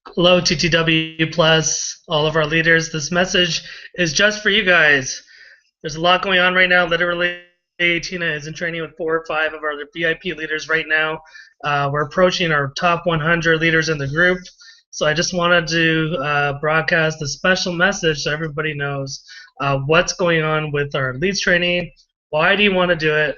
Hello, TTW Plus, all of our leaders. This message is just for you guys. There's a lot going on right now. Literally, Tina is in training with 4 or 5 of our VIP leaders right now. We're approaching our top 100 leaders in the group. So I just wanted to broadcast a special message so everybody knows what's going on with our leads training. Why do you want to do it?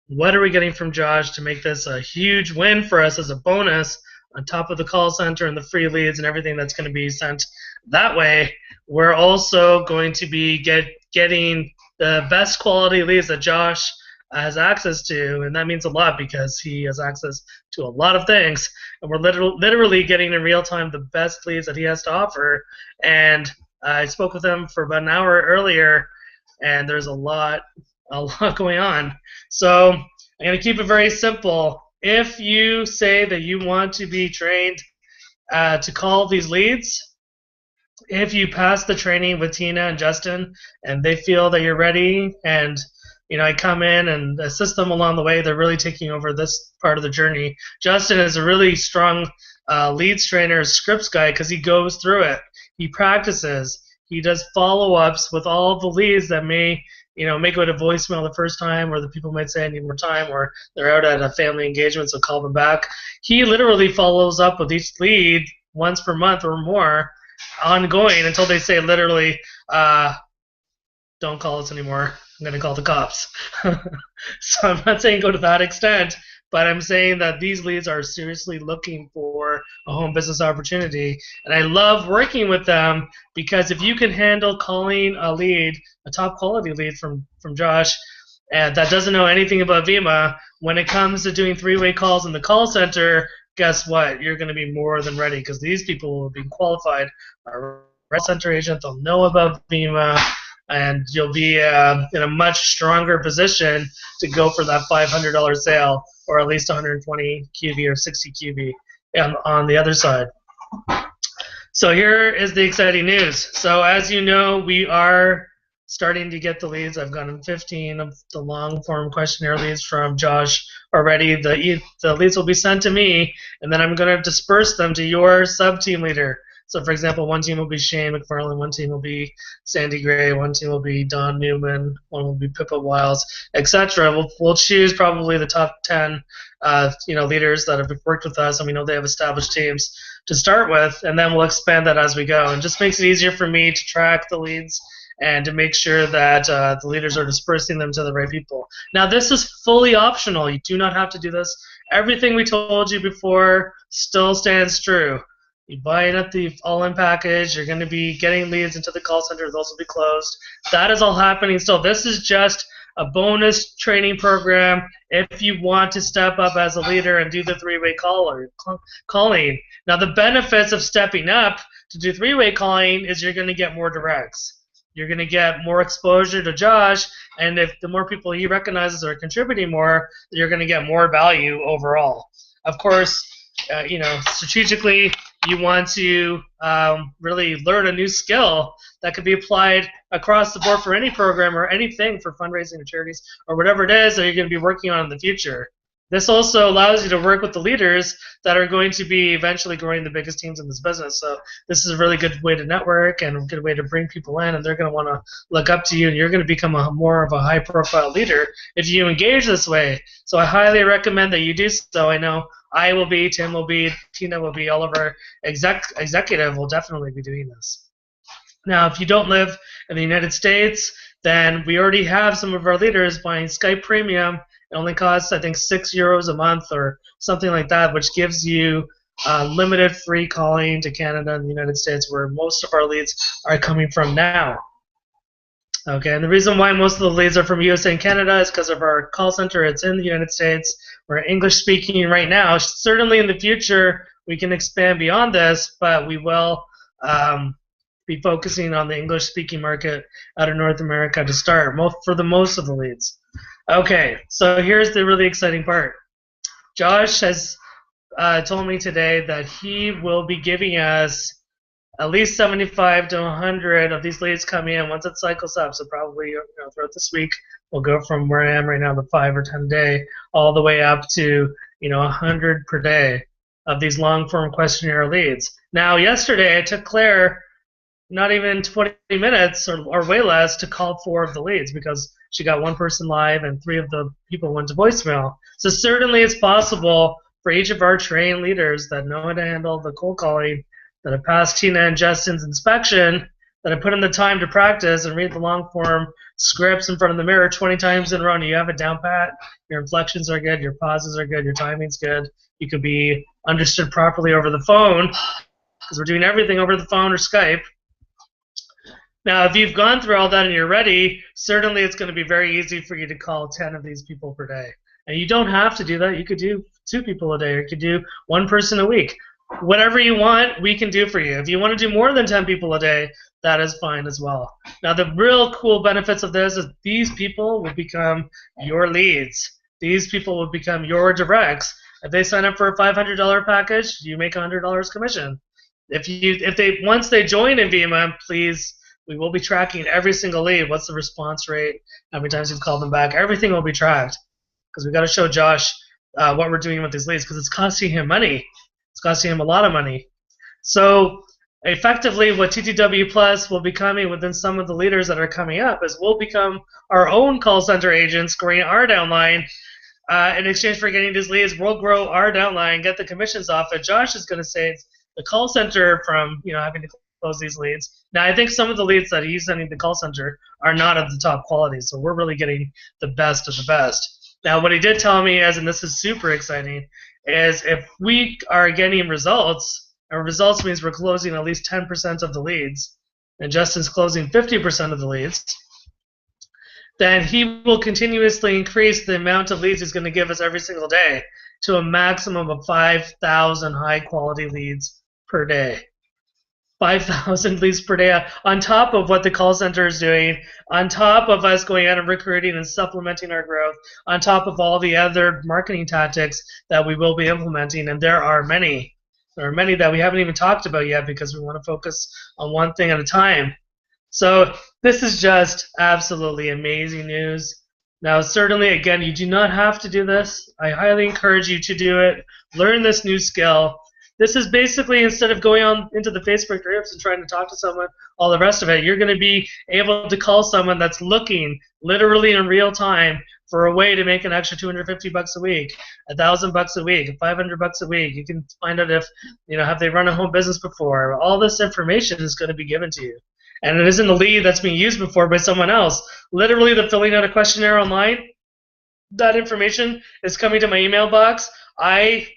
What are we getting from Josh to make this a huge win for us as a bonus on top of the call center and the free leads and everything that's going to be sent that way? We're also going to be getting the best quality leads that Josh has access to, and that means a lot because he has access to a lot of things, and we're literally getting in real time the best leads that he has to offer. And I spoke with him for about an hour earlier, and there's a lot going on. So I'm going to keep it very simple. If you say that you want to be trained to call these leads, if you pass the training with Tina and Justin and they feel that you're ready, and I come in and assist them along the way, they're really taking over this part of the journey. Justin is a really strong leads trainer, scripts guy, because he goes through it. He practices. He does follow-ups with all the leads that may go to voicemail the first time, or the people might say I need more time, or they're out at a family engagement, so call them back. He literally follows up with each lead once per month or more, ongoing, until they say literally, don't call us anymore. I'm going to call the cops. So I'm not saying go to that extent, but I'm saying that these leads are seriously looking for a home business opportunity. And I love working with them because if you can handle calling a lead, a top quality lead from Josh, and that doesn't know anything about Vima, when it comes to doing three-way calls in the call center, guess what? You're going to be more than ready because these people will be qualified. Our center agent, they'll know about Vima, and you'll be in a much stronger position to go for that $500 sale, or at least 120 QB or 60 QB on the other side. So here is the exciting news. So as you know, we are starting to get the leads. I've gotten 15 of the long form questionnaire leads from Josh already. The leads will be sent to me, and then I'm going to disperse them to your sub-team leader. So, for example, one team will be Shane McFarland, one team will be Sandy Gray, one team will be Don Newman, one will be Pippa Wiles, etc. We'll choose probably the top 10 leaders that have worked with us, and we know they have established teams to start with, and then we'll expand that as we go. And just makes it easier for me to track the leads and to make sure that the leaders are dispersing them to the right people. Now, this is fully optional. You do not have to do this. Everything we told you before still stands true. You buy it at the all-in package. You're going to be getting leads into the call center. Those will be closed. That is all happening still. This is just a bonus training program if you want to step up as a leader and do the three-way calling. Now, the benefits of stepping up to do three-way calling is you're going to get more directs. You're going to get more exposure to Josh, and if the more people he recognizes are contributing more, you're going to get more value overall. Of course, strategically, you want to really learn a new skill that could be applied across the board for any program or anything for fundraising or charities or whatever it is that you're going to be working on in the future. This also allows you to work with the leaders that are going to be eventually growing the biggest teams in this business. So this is a really good way to network and a good way to bring people in, and they're going to want to look up to you, and you're going to become more of a high-profile leader if you engage this way. So I highly recommend that you do so. I know I will be, Tim will be, Tina will be, all of our executive will definitely be doing this. Now, if you don't live in the United States, then we already have some of our leaders buying Skype Premium. It only costs, I think, €6 a month or something like that, which gives you limited free calling to Canada and the United States, where most of our leads are coming from now. Okay, and the reason why most of the leads are from USA and Canada is because of our call center. It's in the United States. We're English speaking right now. Certainly in the future, we can expand beyond this, but we will be focusing on the English speaking market out of North America to start for the most of the leads. Okay, so here's the really exciting part. Josh has told me today that he will be giving us at least 75 to 100 of these leads coming in once it cycles up. So probably throughout this week, we'll go from where I am right now, the 5 or 10 a day, all the way up to 100 per day. of these long-form questionnaire leads. Now, yesterday I took Claire not even 20 minutes or way less to call 4 of the leads because she got 1 person live and 3 of the people went to voicemail. So certainly it's possible for each of our trained leaders that know how to handle the cold calling, that have passed Tina and Justin's inspection, that have put in the time to practice and read the long form scripts in front of the mirror 20 times in a row, and you have it down pat, your inflections are good, your pauses are good, your timing's good, you could be understood properly over the phone, because we're doing everything over the phone or Skype. Now, if you've gone through all that and you're ready, certainly it's going to be very easy for you to call 10 of these people per day. And you don't have to do that. You could do 2 people a day, or you could do 1 person a week. Whatever you want, we can do for you. If you want to do more than 10 people a day, that is fine as well. Now, the real cool benefits of this is these people will become your leads. These people will become your directs. If they sign up for a $500 package, you make $100 commission. Once they join Envima, please, we will be tracking every single lead. What's the response rate? How many times you've called them back? Everything will be tracked because we've got to show Josh what we're doing with these leads because it's costing him money. It's costing him a lot of money. So effectively, what TTW Plus will be coming within some of the leaders that are coming up is we'll become our own call center agents growing our downline. In exchange for getting these leads, we'll grow our downline, get the commissions off it. Josh is going to save the call center from having to close these leads. Now, I think some of the leads that he's sending to the call center are not of the top quality, so we're really getting the best of the best. Now, what he did tell me is, and this is super exciting, is if we are getting results, and results means we're closing at least 10% of the leads, and Justin's closing 50% of the leads, then he will continuously increase the amount of leads he's going to give us every single day to a maximum of 5,000 high-quality leads per day. 5,000 leads per day on top of what the call center is doing, on top of us going out and recruiting and supplementing our growth, on top of all the other marketing tactics that we will be implementing, and there are many. There are many that we haven't even talked about yet because we want to focus on one thing at a time. So this is just absolutely amazing news. Now, certainly, again, you do not have to do this. I highly encourage you to do it. Learn this new skill. This is basically, instead of going on into the Facebook groups and trying to talk to someone, all the rest of it, you're going to be able to call someone that's looking literally in real time for a way to make an extra $250 a week, $1,000 a week, $500 a week. You can find out if, have they run a home business before. All this information is going to be given to you. And it isn't a lead that's being used before by someone else. Literally, the filling out a questionnaire online, that information is coming to my email box. I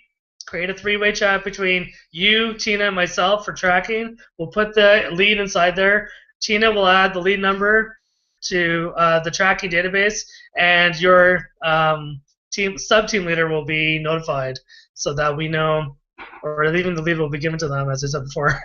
create a 3-way chat between you, Tina, and myself for tracking. We'll put the lead inside there. Tina will add the lead number to the tracking database, and your sub-team leader will be notified so that we know, or even the lead will be given to them, as I said before,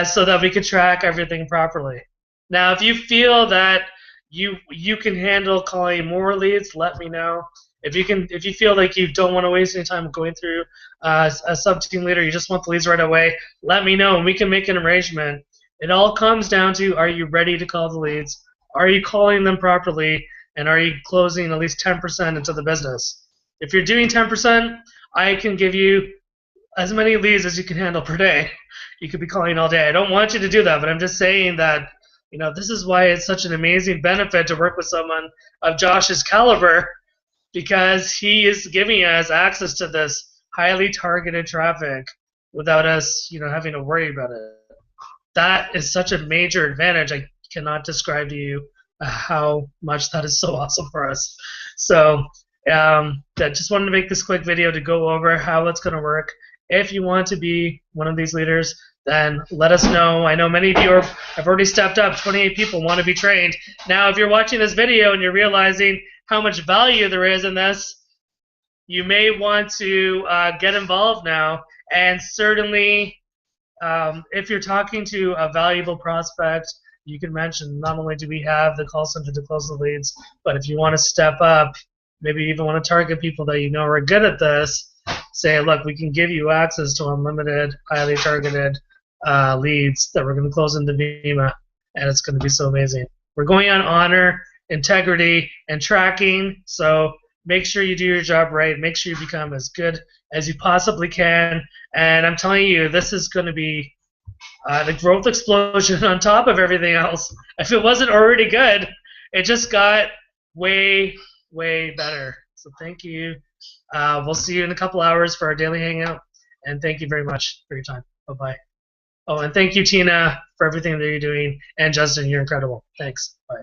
so that we can track everything properly. Now, if you feel that you can handle calling more leads, let me know. If you feel like you don't want to waste any time going through a sub-team leader, you just want the leads right away, let me know and we can make an arrangement. It all comes down to, are you ready to call the leads? Are you calling them properly? And are you closing at least 10% into the business? If you're doing 10%, I can give you as many leads as you can handle per day. You could be calling all day. I don't want you to do that, but I'm just saying that this is why it's such an amazing benefit to work with someone of Josh's caliber, because he is giving us access to this highly targeted traffic without us, having to worry about it. That is such a major advantage. I cannot describe to you how much that is so awesome for us. So I just wanted to make this quick video to go over how it's going to work. If you want to be one of these leaders, then let us know. I know many of you have already stepped up. 28 people want to be trained. Now, if you're watching this video and you're realizing how much value there is in this, you may want to get involved now. And certainly, if you're talking to a valuable prospect, you can mention, not only do we have the call center to close the leads, but if you want to step up, maybe you even want to target people that you know are good at this, say, look, we can give you access to unlimited, highly targeted leads that we're going to close into Envima, and it's going to be so amazing. We're going on honor, integrity, and tracking, so make sure you do your job right. Make sure you become as good as you possibly can. And I'm telling you, this is going to be the growth explosion on top of everything else. If it wasn't already good, it just got way, way better. So thank you. We'll see you in a couple hours for our daily hangout. And thank you very much for your time. Bye-bye. Oh, and thank you, Tina, for everything that you're doing. And Justin, you're incredible. Thanks. Bye.